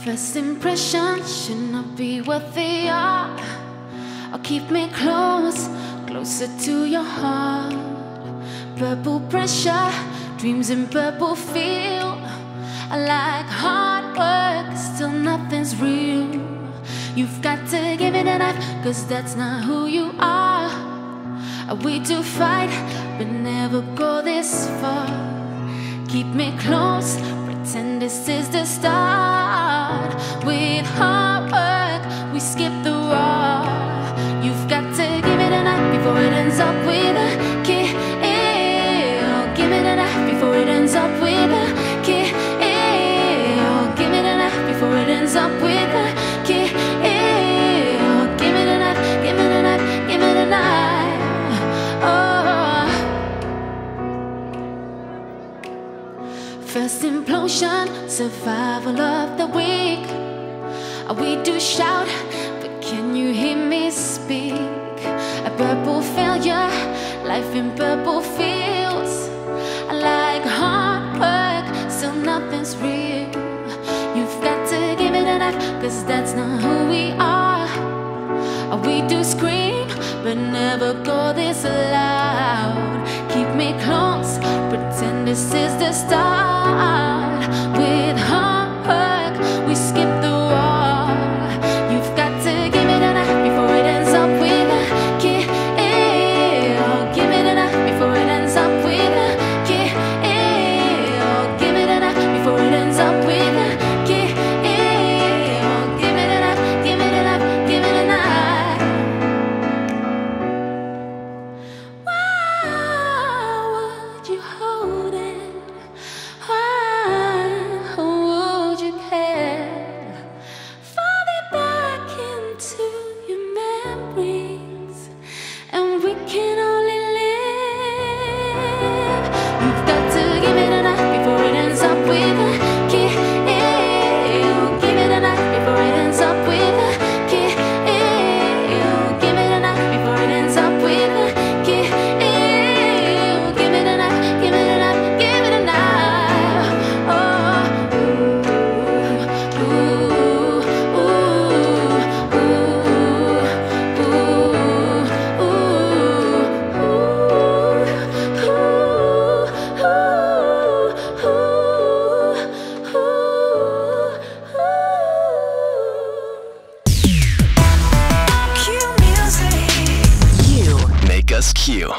First impressions should not be what they are. Or keep me close, closer to your heart. Purple pressure, dreams in purple feel. I like hard work, still nothing's real. You've got to give it a knife, cause that's not who you are. We do fight, but never go this far. Keep me close, pretend this is the start. With hard work, we skip the raw. You've got to give it a knife before it ends up with a kill. Give it a knife before it ends up with a kill. Give it a knife before it ends up with a kill. Give it a knife, give it a knife, give it a knife. Oh. First implosion, survival of the weak. We do shout, but can you hear me speak? A purple failure, life in purple fields. I like hard work, still nothing's real. You've got to give it a knife, cause that's not who we are. We do scream, but never go this loud. Keep me close, pretend this is the start. With hard work, we skip the war. You've got to give it a knife before it ends up with a kill. Give it a knife before it ends up with a kill. Give it a knife before it ends up with a kill. Give it a knife, give it a knife, give it a knife. Why would you hold it? Why would you care? Fall it back into your memories, and we can only live. You've got to give it a knife before it ends up with a kill. Give it a knife before it ends up with a kill. Give it a knife before it ends up with a kill. Give it a knife, give it a knife, give it a knife. Oh, ooh, ooh, ooh, ooh, Q music. You make us Q.